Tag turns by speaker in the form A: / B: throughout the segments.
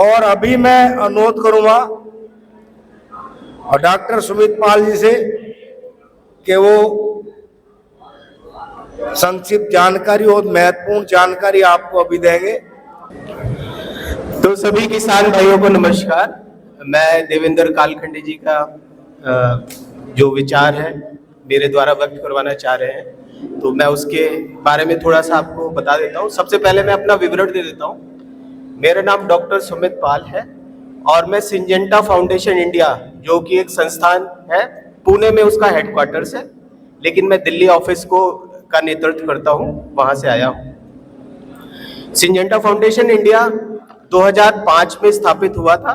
A: और अभी मैं अनुरोध करूंगा और डॉक्टर सुमित पाल जी से कि वो संक्षिप्त जानकारी और महत्वपूर्ण जानकारी आपको अभी देंगे।
B: तो सभी किसान भाइयों को नमस्कार। मैं देवेंद्र कालखंडी जी का जो विचार है मेरे द्वारा व्यक्त करवाना चाह रहे हैं, तो मैं उसके बारे में थोड़ा सा आपको बता देता हूँ। सबसे पहले मैं अपना विवरण दे देता हूँ। मेरा नाम डॉक्टर सुमित पाल है और मैं सिंजेंटा फाउंडेशन इंडिया, जो कि एक संस्थान है, पुणे में उसका हेडक्वार्टर्स है, लेकिन मैं दिल्ली ऑफिस का नेतृत्व करता हूँ, वहाँ से आया हूँ। सिंजेंटा फाउंडेशन इंडिया 2005 में स्थापित हुआ था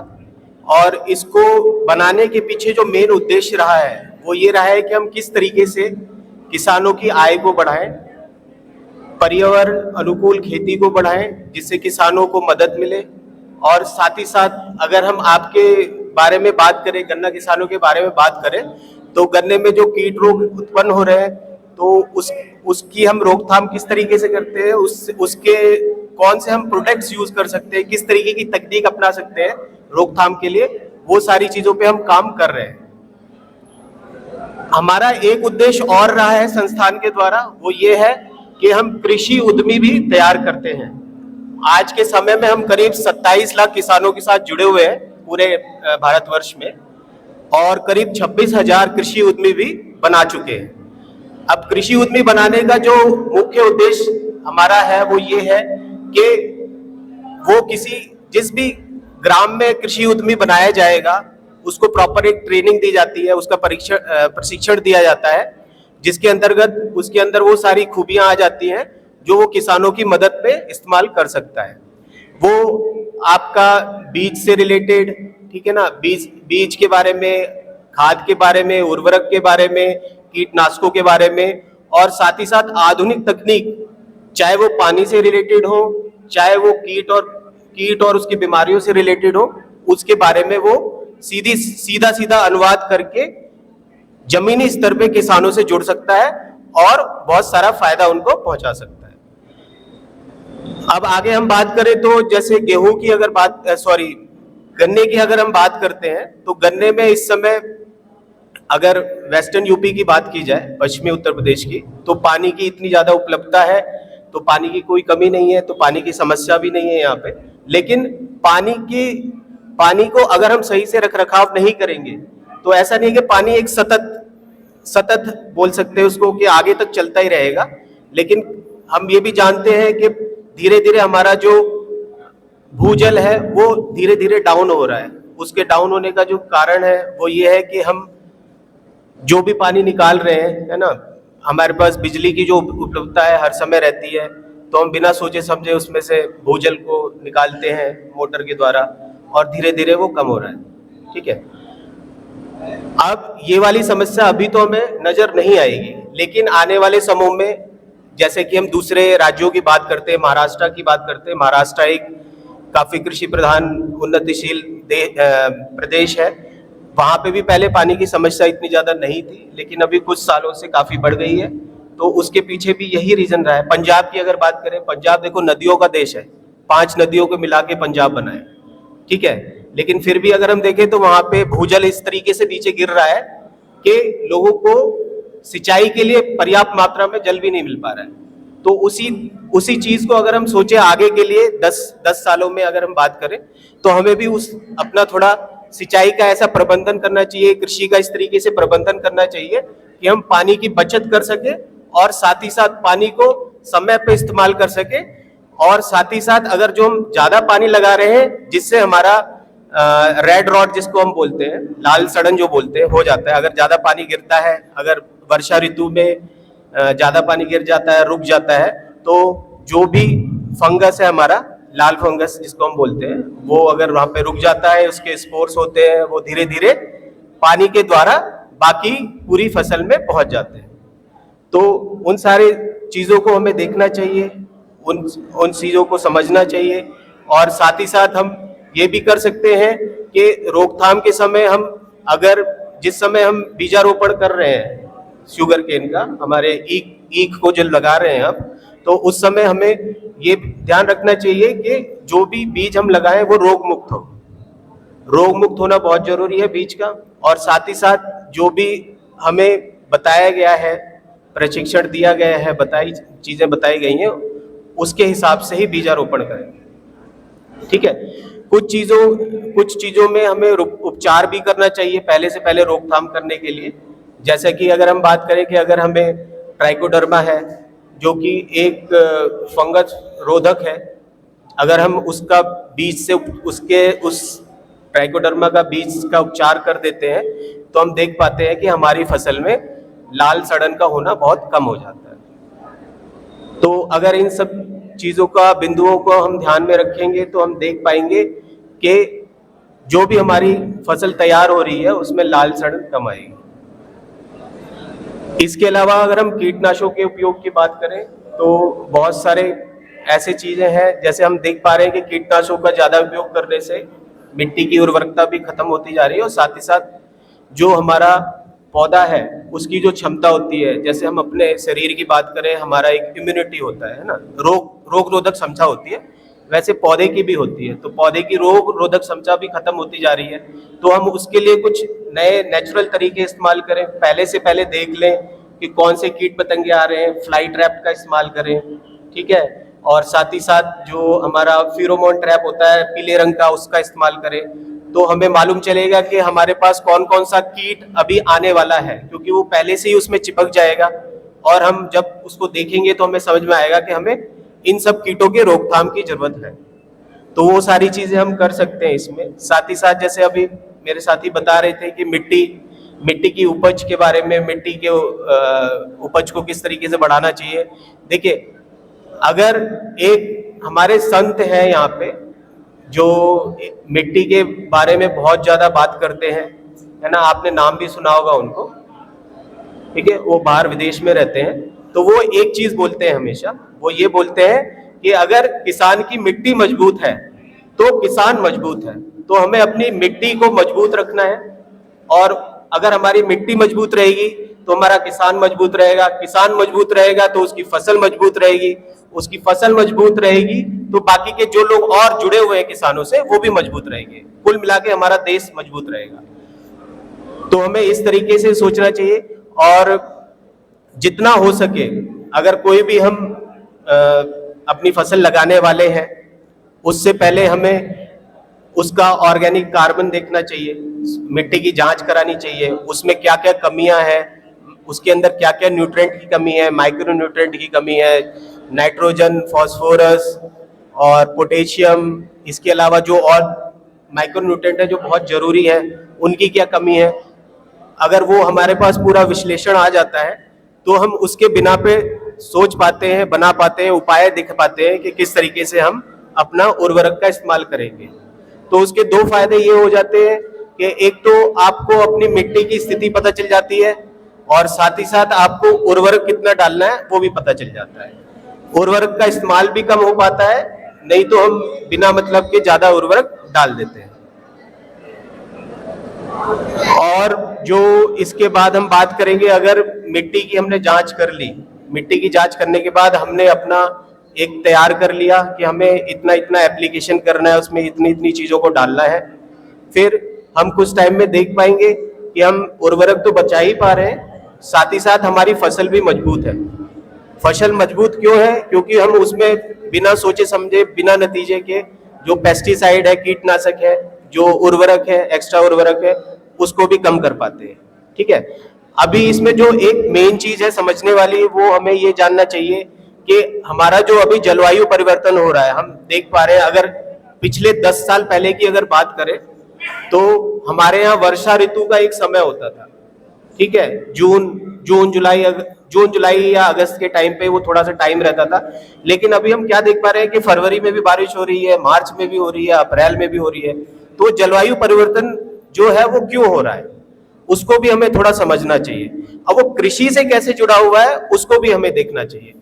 B: और इसको बनाने के पीछे जो मेन उद्देश्य रहा है वो ये रहा है कि हम किस तरीके से किसानों की आय को बढ़ाएं, पर्यावरण अनुकूल खेती को बढ़ाएं जिससे किसानों को मदद मिले, और साथ ही साथ अगर हम आपके बारे में बात करें, गन्ना किसानों के बारे में बात करें, तो गन्ने में जो कीट रोग उत्पन्न हो रहे हैं तो उसकी हम रोकथाम किस तरीके से करते हैं, उसके कौन से हम प्रोडक्ट्स यूज कर सकते हैं, किस तरीके की तकनीक अपना सकते हैं रोकथाम के लिए, वो सारी चीजों पे हम काम कर रहे हैं। हमारा एक उद्देश्य और रहा है संस्थान के द्वारा, वो ये है कि हम कृषि उद्यमी भी तैयार करते हैं। आज के समय में हम करीब 27 लाख किसानों के साथ जुड़े हुए हैं पूरे भारतवर्ष में, और करीब 26,000 कृषि उद्यमी भी बना चुके हैं। अब कृषि उद्यमी बनाने का जो मुख्य उद्देश्य हमारा है वो ये है कि वो जिस भी ग्राम में कृषि उद्यमी बनाया जाएगा उसको प्रॉपर एक ट्रेनिंग दी जाती है, उसका प्रशिक्षण दिया जाता है, जिसके अंतर्गत उसके अंदर वो सारी खूबियां आ जाती हैं जो वो किसानों की मदद पे इस्तेमाल कर सकता है। वो आपका बीज से रिलेटेड, ठीक है ना, बीज के बारे में, खाद के बारे में, उर्वरक के बारे में, कीटनाशकों के बारे में, और साथ ही साथ आधुनिक तकनीक, चाहे वो पानी से रिलेटेड हो, चाहे वो कीट और उसकी बीमारियों से रिलेटेड हो, उसके बारे में वो सीधा अनुवाद करके जमीनी स्तर पे किसानों से जुड़ सकता है और बहुत सारा फायदा उनको पहुंचा सकता है। अब आगे हम बात करें तो जैसे गेहूं की अगर गन्ने की अगर हम बात करते हैं तो गन्ने में इस समय अगर वेस्टर्न यूपी की बात की जाए, पश्चिमी उत्तर प्रदेश की, तो पानी की इतनी ज्यादा उपलब्धता है, तो पानी की कोई कमी नहीं है, तो पानी की समस्या भी नहीं है यहाँ पे। लेकिन पानी को अगर हम सही से रखरखाव नहीं करेंगे तो ऐसा नहीं है कि पानी एक सतत बोल सकते हैं उसको कि आगे तक चलता ही रहेगा। लेकिन हम ये भी जानते हैं कि धीरे धीरे हमारा जो भूजल है वो धीरे धीरे डाउन हो रहा है। उसके डाउन होने का जो कारण है वो ये है कि हम जो भी पानी निकाल रहे हैं, है ना, हमारे पास बिजली की जो उपलब्धता है हर समय रहती है, तो हम बिना सोचे समझे उसमें से भूजल को निकालते हैं मोटर के द्वारा, और धीरे धीरे वो कम हो रहा है। ठीक है, अब ये वाली समस्या अभी तो हमें नजर नहीं आएगी, लेकिन आने वाले समय में जैसे कि हम दूसरे राज्यों की बात करते हैं, महाराष्ट्र की बात करते हैं, महाराष्ट्र एक काफी कृषि प्रधान उन्नतिशील प्रदेश है। वहां पे भी पहले पानी की समस्या इतनी ज्यादा नहीं थी, लेकिन अभी कुछ सालों से काफी बढ़ गई है, तो उसके पीछे भी यही रीजन रहा है। पंजाब की अगर बात करें, पंजाब देखो नदियों का देश है, 5 नदियों को मिला के पंजाब बना है, ठीक है, लेकिन फिर भी अगर हम देखें तो वहां पे भूजल इस तरीके से नीचे गिर रहा है कि लोगों को सिंचाई के लिए पर्याप्त मात्रा में जल भी नहीं मिल पा रहा है। तो उसी चीज को अगर हम सोचे आगे के लिए 10 सालों में अगर हम बात करें, तो हमें भी अपना थोड़ा सिंचाई का ऐसा प्रबंधन करना चाहिए, कृषि का इस तरीके से प्रबंधन करना चाहिए कि हम पानी की बचत कर सके और साथ ही साथ पानी को समय पे इस्तेमाल कर सके, और साथ ही साथ अगर जो हम ज्यादा पानी लगा रहे हैं जिससे हमारा रेड रॉट जिसको हम बोलते हैं, लाल सड़न जो बोलते हैं, हो जाता है। अगर ज्यादा पानी गिरता है, अगर वर्षा ऋतु में ज्यादा पानी गिर जाता है, रुक जाता है, तो जो भी फंगस है हमारा, लाल फंगस जिसको हम बोलते हैं, वो अगर वहां पे रुक जाता है, उसके स्पोर्स होते हैं, वो धीरे धीरे पानी के द्वारा बाकी पूरी फसल में पहुंच जाते हैं। तो उन सारी चीजों को हमें देखना चाहिए, उन चीजों को समझना चाहिए, और साथ ही साथ हम ये भी कर सकते हैं कि रोकथाम के समय हम अगर जिस समय हम बीजारोपण कर रहे हैं शुगर केन का, हमारे ईख को जो लगा रहे हैं हम, तो उस समय हमें ये ध्यान रखना चाहिए कि जो भी बीज हम लगाएं वो रोग मुक्त हो। रोग मुक्त होना बहुत जरूरी है बीज का। और साथ ही साथ जो भी हमें बताया गया है, प्रशिक्षण दिया गया है, चीजें बताई गई हैं, उसके हिसाब से ही बीजारोपण करें। ठीक है। कुछ चीजों में हमें उपचार भी करना चाहिए पहले से पहले रोकथाम करने के लिए। जैसे कि अगर हम बात करें कि अगर हमें ट्राइकोडर्मा है जो कि एक फंगस रोधक है, अगर हम उसका बीज से उस ट्राइकोडर्मा का बीज का उपचार कर देते हैं तो हम देख पाते हैं कि हमारी फसल में लाल सड़न का होना बहुत कम हो जाता है। तो अगर इन सब चीजों का, बिंदुओं को हम ध्यान में रखेंगे तो हम देख पाएंगे कि जो भी हमारी फसल तैयार हो रही है उसमें लाल सड़न कम आएगी। इसके अलावा अगर हम कीटनाशकों के उपयोग की बात करें तो बहुत सारे ऐसे चीजें हैं, जैसे हम देख पा रहे हैं कि कीटनाशकों का ज्यादा उपयोग करने से मिट्टी की उर्वरकता भी खत्म होती जा रही है, और साथ ही साथ जो हमारा पौधा है उसकी जो क्षमता होती है, जैसे हम अपने शरीर की बात करें, हमारा एक इम्यूनिटी होता है ना, रोग रोधक क्षमता होती है, वैसे पौधे की भी होती है। तो पौधे की रोग रोधक क्षमता भी खत्म होती जा रही है। तो हम उसके लिए कुछ नए नेचुरल तरीके इस्तेमाल करें, पहले देख लें कि कौन से कीट पतंगे आ रहे हैं, फ्लाई ट्रैप का इस्तेमाल करें। ठीक है। और साथ ही साथ जो हमारा फेरोमोन ट्रैप होता है पीले रंग का, उसका इस्तेमाल करें। तो हमें मालूम चलेगा कि हमारे पास कौन कौन सा कीट अभी आने वाला है, क्योंकि वो पहले से ही उसमें चिपक जाएगा, और हम जब उसको देखेंगे तो हमें समझ में आएगा कि हमें इन सब कीटों के रोकथाम की जरूरत है। तो वो सारी चीजें हम कर सकते हैं इसमें। साथ ही साथ जैसे अभी मेरे साथी बता रहे थे कि मिट्टी की उपज के बारे में, मिट्टी के उपज को किस तरीके से बढ़ाना चाहिए। देखिए, अगर एक हमारे संत हैं यहाँ पे जो मिट्टी के बारे में बहुत ज्यादा बात करते हैं, है ना, आपने नाम भी सुना होगा उनको। ठीक है। वो बाहर विदेश में रहते हैं, तो वो एक चीज बोलते हैं हमेशा, वो ये बोलते हैं कि अगर किसान की मिट्टी मजबूत है तो किसान मजबूत है। तो हमें अपनी मिट्टी को मजबूत रखना है, और अगर हमारी मिट्टी मजबूत रहेगी तो हमारा किसान मजबूत रहेगा, किसान मजबूत रहेगा तो उसकी फसल मजबूत रहेगी, उसकी फसल मजबूत रहेगी तो बाकी के जो लोग और जुड़े हुए हैं किसानों से वो भी मजबूत रहेंगे। कुल मिला के हमारा देश मजबूत रहेगा। तो हमें इस तरीके से सोचना चाहिए, और जितना हो सके अगर कोई भी हम अपनी फसल लगाने वाले हैं उससे पहले हमें उसका ऑर्गेनिक कार्बन देखना चाहिए, मिट्टी की जांच करानी चाहिए, उसमें क्या क्या कमियां हैं, उसके अंदर क्या क्या न्यूट्रिएंट की कमी है, माइक्रो न्यूट्रिएंट की कमी है, नाइट्रोजन, फास्फोरस और पोटेशियम, इसके अलावा जो और माइक्रो न्यूट्रिएंट है जो बहुत जरूरी है उनकी क्या कमी है। अगर वो हमारे पास पूरा विश्लेषण आ जाता है तो हम उसके बिना पे सोच पाते हैं, बना पाते हैं, उपाय दिख पाते हैं कि किस तरीके से हम अपना उर्वरक का इस्तेमाल करेंगे। तो उसके दो फायदे ये हो जाते हैं कि एक तो आपको अपनी मिट्टी की स्थिति पता चल जाती है, और साथ ही साथ आपको उर्वरक कितना डालना है वो भी पता चल जाता है। उर्वरक का इस्तेमाल भी कम हो पाता है, नहीं तो हम बिना मतलब के ज्यादा उर्वरक डाल देते हैं। और जो इसके बाद हम बात करेंगे, अगर मिट्टी की हमने जांच कर ली, मिट्टी की जांच करने के बाद हमने अपना एक तैयार कर लिया कि हमें इतना इतना एप्लीकेशन करना है, उसमें इतनी इतनी चीजों को डालना है, फिर हम कुछ टाइम में देख पाएंगे कि हम उर्वरक तो बचा ही पा रहे हैं, साथ ही साथ हमारी फसल भी मजबूत है। फसल मजबूत क्यों है? क्योंकि हम उसमें बिना सोचे समझे, बिना नतीजे के जो पेस्टिसाइड है, कीटनाशक है, जो उर्वरक है, एक्स्ट्रा उर्वरक है, उसको भी कम कर पाते हैं। ठीक है। अभी इसमें जो एक मेन चीज है समझने वाली, वो हमें ये जानना चाहिए कि हमारा जो अभी जलवायु परिवर्तन हो रहा है, हम देख पा रहे हैं, अगर पिछले 10 साल पहले की अगर बात करें तो हमारे यहाँ वर्षा ऋतु का एक समय होता था। ठीक है। जून जुलाई या अगस्त के टाइम पे वो थोड़ा सा टाइम रहता था, लेकिन अभी हम क्या देख पा रहे हैं कि फरवरी में भी बारिश हो रही है, मार्च में भी हो रही है, अप्रैल में भी हो रही है। तो जलवायु परिवर्तन जो है वो क्यों हो रहा है उसको भी हमें थोड़ा समझना चाहिए। अब वो कृषि से कैसे जुड़ा हुआ है उसको भी हमें देखना चाहिए।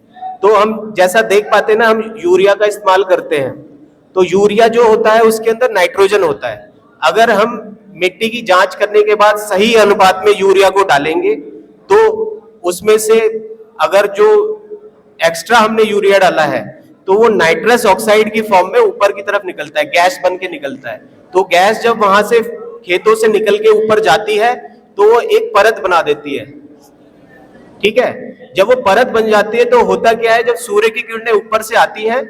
B: तो हम जैसा देख पाते हैं ना, हम यूरिया का इस्तेमाल करते हैं, तो यूरिया जो होता है उसके अंदर नाइट्रोजन होता है। अगर हम मिट्टी की जांच करने के बाद सही अनुपात में यूरिया को डालेंगे तो उसमें से अगर जो एक्स्ट्रा हमने यूरिया डाला है तो वो नाइट्रस ऑक्साइड की फॉर्म में ऊपर की तरफ निकलता है, गैस बन के निकलता है। तो गैस जब वहां से खेतों से निकल के ऊपर जाती है तो वो एक परत बना देती है, ठीक है। जब वो परत बन जाती है तो होता क्या है, जब सूर्य की किरणें ऊपर से आती हैं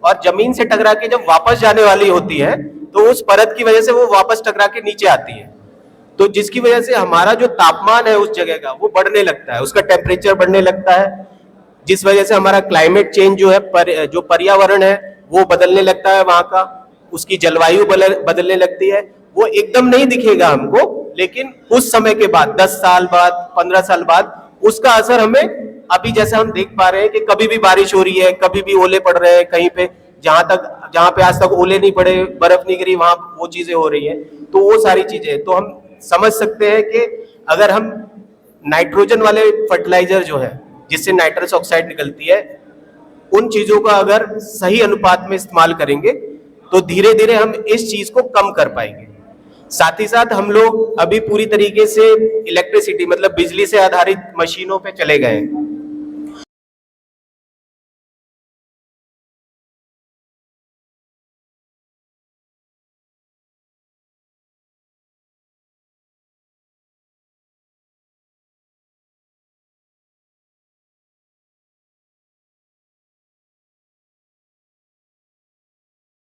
B: और जमीन से टकरा के जब वापस जाने वाली होती है तो उस परत की वजह से वो वापस टकरा के नीचे आती है, तो जिसकी वजह से हमारा जो तापमान है उस जगह का वो बढ़ने लगता है, उसका टेम्परेचर बढ़ने लगता है, जिस वजह से हमारा क्लाइमेट चेंज जो है, जो पर्यावरण है वो बदलने लगता है, वहां का उसकी जलवायु बदलने लगती है। वो एकदम नहीं दिखेगा हमको, लेकिन कुछ समय के बाद 10 साल बाद 15 साल बाद उसका असर हमें अभी जैसे हम देख पा रहे हैं कि कभी भी बारिश हो रही है, कभी भी ओले पड़ रहे हैं, कहीं पे जहां पे आज तक ओले नहीं पड़े, बर्फ नहीं गिरी, वहां वो चीजें हो रही हैं। तो वो सारी चीजें तो हम समझ सकते हैं कि अगर हम नाइट्रोजन वाले फर्टिलाइजर जो है जिससे नाइट्रस ऑक्साइड निकलती है, उन चीजों का अगर सही अनुपात में इस्तेमाल करेंगे तो धीरे धीरे हम इस चीज को कम कर पाएंगे। साथ ही साथ हम लोग अभी पूरी तरीके से इलेक्ट्रिसिटी मतलब बिजली से आधारित मशीनों पे चले गए हैं।